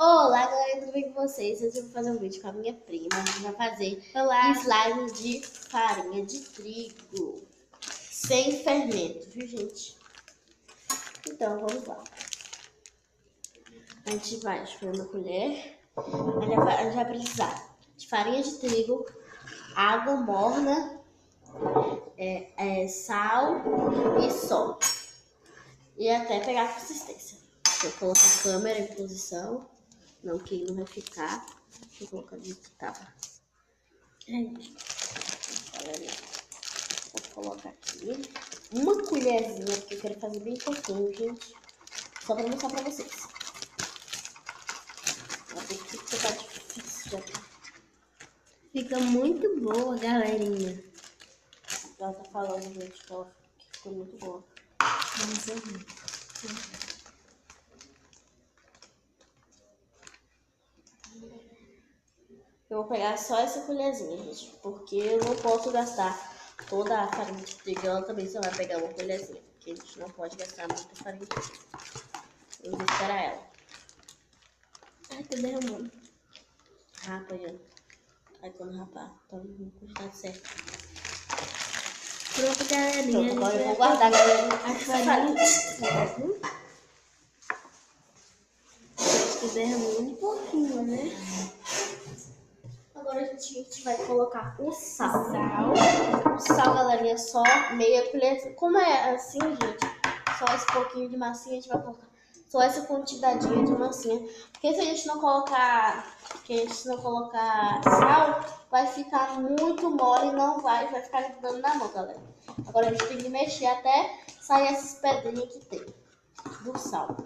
Olá, galera, tudo bem com vocês? Hoje eu vou fazer um vídeo com a minha prima. A gente vai fazer slime de farinha de trigo, sem fermento, viu, gente? Então, vamos lá. A gente vai escolher uma colher. A gente vai precisar de farinha de trigo, água morna, sal e sol. E até pegar a consistência. Vou colocar a câmera em posição. Não, que ele não vai ficar. Deixa eu colocar onde que tava. Vou colocar aqui uma colherzinha, porque eu quero fazer bem pouquinho, gente. Só pra mostrar pra vocês. Vou ter que ficar difícil já. Fica muito boa, galerinha. Ela tá falando, gente, que ela ficou muito boa. Vamos ver. Eu vou pegar só essa colherzinha, gente, porque eu não posso gastar toda a farinha de trigo. Ela também só vai pegar uma colherzinha, porque a gente não pode gastar muita farinha de trigo. Eu vou esperar ela. Ai, tá derramando. Rapa, gente. Aí quando rapar, tá na quantidade certa. Pronto, galerinha. Pronto, agora eu vou guardar, galera. A farinha. Acho que derramou um pouquinho, né? Agora a gente vai colocar o sal. O sal, galerinha, é só meia colher. Como é assim, gente, só esse pouquinho de massinha, a gente vai colocar só essa quantidadinha de massinha. Porque se a gente não colocar, sal, vai ficar muito mole e não vai ficar grudando na mão, galera. Agora a gente tem que mexer até sair essas pedrinhas que tem do sal.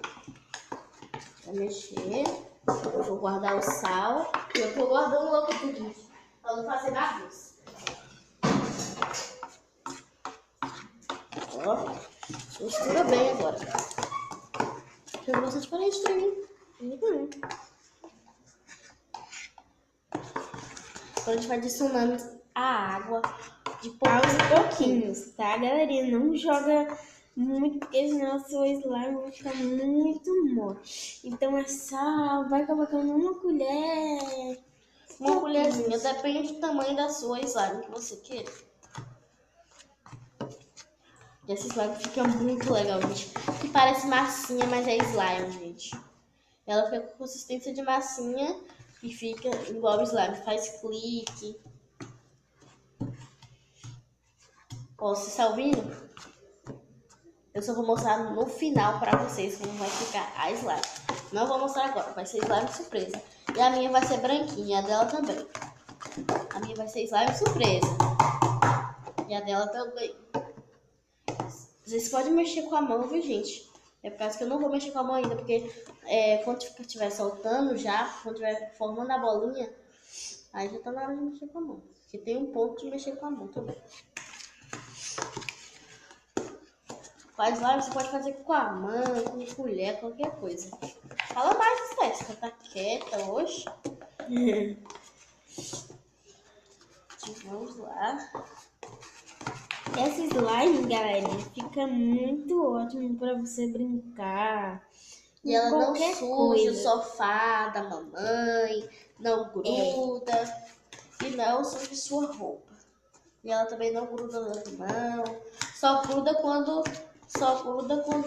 Vai mexer. Eu vou guardar o sal. E eu tô guardando logo tudo, pra não fazer bagunça. Ó, mistura bem agora. Eu gosto de farinha de trigo. Agora a gente vai adicionando a água de pouquinhos, tá, galerinha? Não joga muito, porque senão o seu slime vai ficar muito mole. Então é sal, vai colocando uma colher. Uma colherzinha, depende do tamanho da sua slime que você queira. E essa slime fica muito legal, gente. Que parece massinha, mas é slime, gente. Ela fica com consistência de massinha e fica igual slime. Faz clique. Ó, vocês estão ouvindo? Eu só vou mostrar no final pra vocês como vai ficar a slime. Não vou mostrar agora, vai ser slime surpresa. E a minha vai ser branquinha, a dela também. A minha vai ser slime surpresa. E a dela também. Vocês podem mexer com a mão, viu, gente? É por causa que eu não vou mexer com a mão ainda, porque quando estiver soltando já, quando estiver formando a bolinha, aí já tá na hora de mexer com a mão. Porque tem um ponto de mexer com a mão também. Faz lá, você pode fazer com a mão, com colher, qualquer coisa. Fala mais, Estética, tá quieta hoje. Vamos lá. Essa slime, galera, fica muito ótimo pra você brincar. E ela não suja o coisa. sofá da mamãe, não gruda e não suja sua roupa. E ela também não gruda na mão, só gruda quando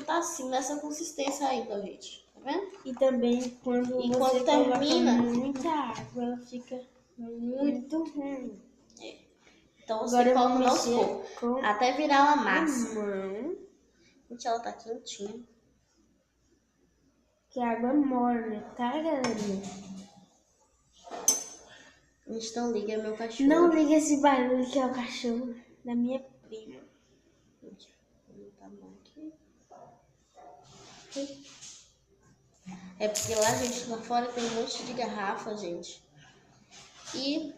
tá assim, nessa consistência ainda, gente. Tá vendo? E também quando você termina muita água, ela fica muito ruim. Então você coloca aos poucos, até virar uma massa. Gente, ela tá quentinha. Que a água morna, tá, galerinha? Gente, não liga, é meu cachorro. Não liga esse barulho que é o cachorro da minha prima. Gente, tá bom aqui. É porque lá, gente, lá fora tem um monte de garrafa, gente. E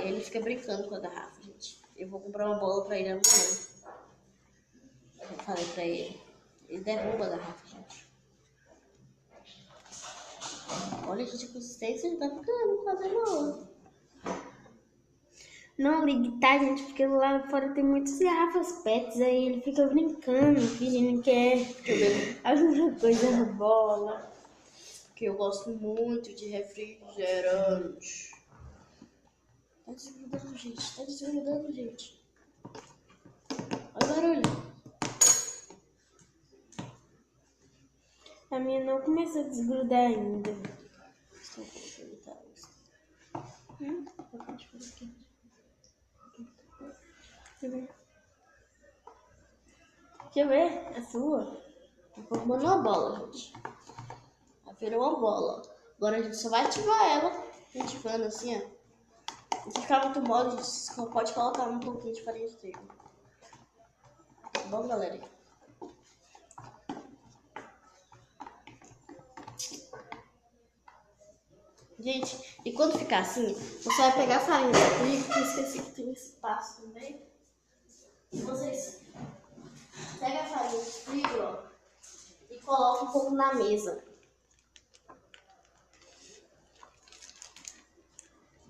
ele fica brincando com a garrafa, gente. Eu vou comprar uma bola pra ele amanhã. Eu falei pra ele. Ele derruba a garrafa, gente. Olha, gente, a consistência já tá ficando quase boa. Não ligue, tá, gente? Porque lá fora tem muitas garrafas pets, aí ele fica brincando, fingindo que é alguma coisa na bola. Porque eu gosto muito de refrigerante. Tá desgrudando, gente. Tá desgrudando, gente. Olha o barulho. A minha não começou a desgrudar ainda. Estou colocando, tá? Deixa eu ver a sua. Tá formando uma bola, gente. Ela virou uma bola. Agora a gente só vai ativar ela. Ativando assim, ó. Se ficar muito mole, a gente só pode colocar um pouquinho de farinha de trigo. Tá bom, galera? Gente, e quando ficar assim, você vai pegar a farinha de trigo, que eu esqueci que tem espaço também. E vocês pegam a farinha de trigo, ó, e colocam um pouco na mesa.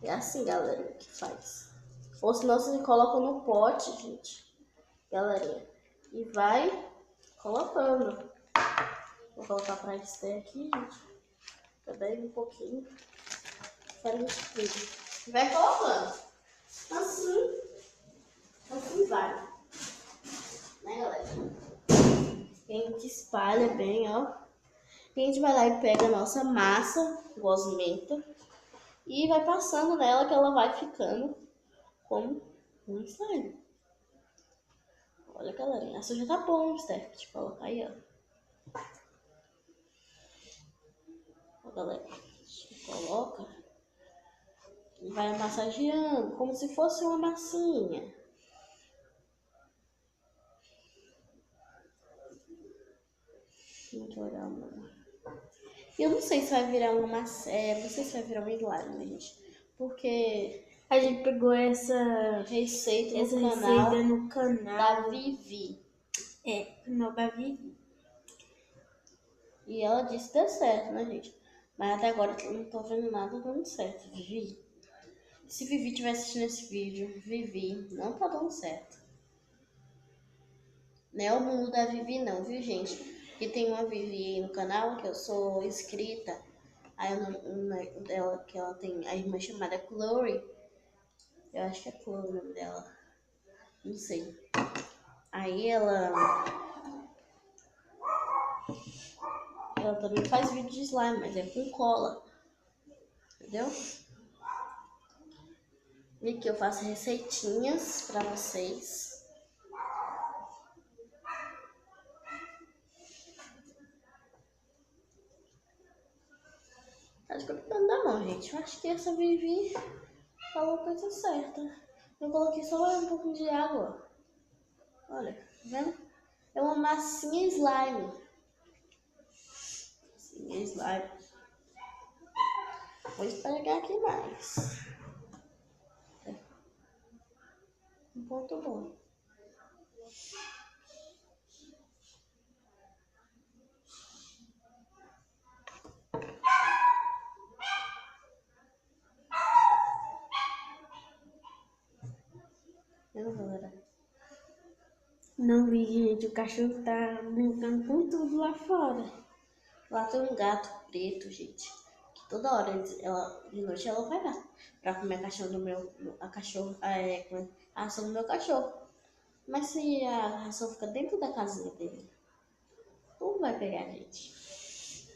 É assim, galera, que faz. Ou senão vocês colocam no pote, gente, galerinha, e vai colocando. Vou colocar pra Esther aqui, gente. Também um pouquinho. Farinha de trigo. E vai colocando. Assim. Assim vai. Né, galera? A gente espalha bem, ó. A gente vai lá e pega a nossa massa gosmenta e vai passando nela que ela vai ficando como um slime. Olha, galerinha. Essa já tá bom, Steph. Deixa eu colocar aí, ó. Ó, galera. A gente coloca e vai massageando como se fosse uma massinha. Muito legal, mano. Eu não sei se vai virar uma massa, não sei se vai virar um slime, gente. Porque a gente pegou essa receita no canal da Vivi. Canal da Vivi. E ela disse que deu certo, né, gente? Mas até agora eu não tô vendo nada dando certo. Vivi. Se Vivi estiver assistindo esse vídeo, Vivi, não tá dando certo. Não é o mundo da Vivi não, viu, gente? Porque tem uma Vivi aí no canal que eu sou inscrita. Aí o nome dela, que ela tem a irmã chamada Chloe. Eu acho que é Chloe o nome dela. Não sei. Aí ela também faz vídeo de slime, mas é com cola. Entendeu? E aqui eu faço receitinhas pra vocês. Tá desgrudando da mão, gente. Eu acho que essa Vivi falou a coisa certa. Eu coloquei só um pouquinho de água. Olha, tá vendo? É uma massinha slime. Massinha slime. Vou esfregar aqui mais. Um ponto bom. Vendo, galera? Não vi, gente. O cachorro tá brincando com tudo lá fora. Lá tem um gato preto, gente. Que toda hora de noite ela vai lá pra comer a cachorro do a ração do meu cachorro. Mas se a ração fica dentro da casinha dele, como vai pegar a gente?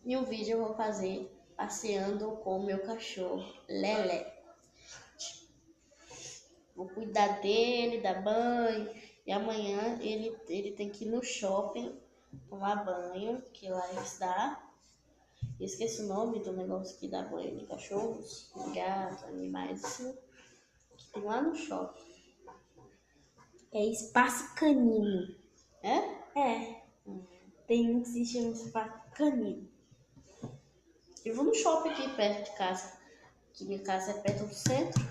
E o vídeo eu vou fazer passeando com o meu cachorro, Lelé. Vou cuidar dele, dar banho. E amanhã ele tem que ir no shopping tomar banho, que lá está. Esqueci o nome do negócio que dá banho de cachorros, de gatos, animais, assim. Que tem lá no shopping. É espaço canino. É? É. Tem um que se chama espaço canino. Eu vou no shopping aqui perto de casa. Que minha casa é perto do centro.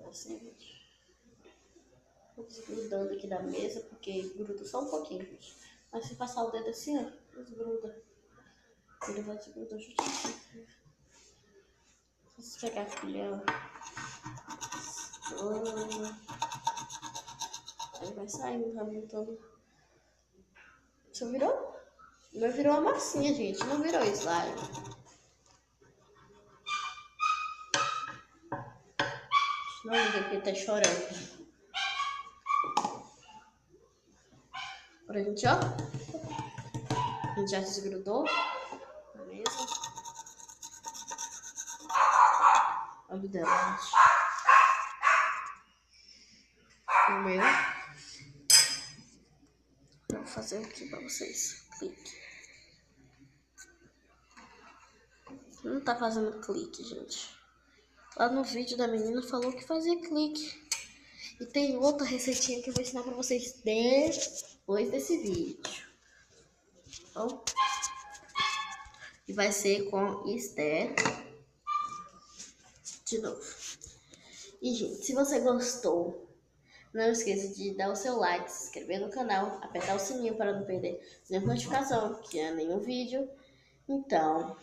Assim, gente. Tô desgrudando aqui da mesa, porque gruda só um pouquinho, gente. Mas se passar o dedo assim, ó, desgruda. Ele vai desgrudar justinho. Vamos pegar a colher, ó. Aí vai saindo, vai montando Você virou? O meu virou uma massinha, gente. Não virou slime. Não, ninguém porque tá chorando. Agora a gente, ó. A gente já desgrudou. Na mesa. Olha o dela, gente. O meu. Eu vou fazer aqui pra vocês. Clique. Não tá fazendo clique, gente. Lá no vídeo da menina falou que fazia clique. E tem outra receitinha que eu vou ensinar pra vocês depois desse vídeo. Bom? E vai ser com Esther. De novo. E, gente, se você gostou, não esqueça de dar o seu like, se inscrever no canal, apertar o sininho para não perder nenhuma notificação, que é nenhum vídeo. Então,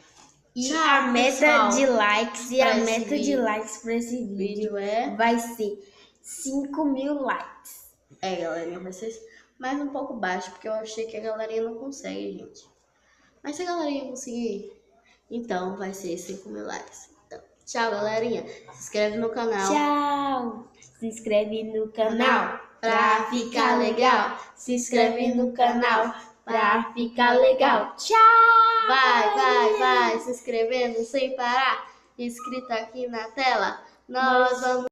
E tchau, a meta pessoal. de likes Pra esse pra esse vídeo é... vai ser 5.000 likes. Galerinha, vai ser mais um pouco baixo, porque eu achei que a galerinha não consegue, gente. Mas se a galerinha conseguir, então vai ser 5.000 likes. Então, tchau, galerinha. Se inscreve no canal. Tchau! Se inscreve no canal Pra ficar legal. Se inscreve no canal pra ficar legal. Tchau! Vai, se inscrevendo sem parar. Escrito aqui na tela. Nós vamos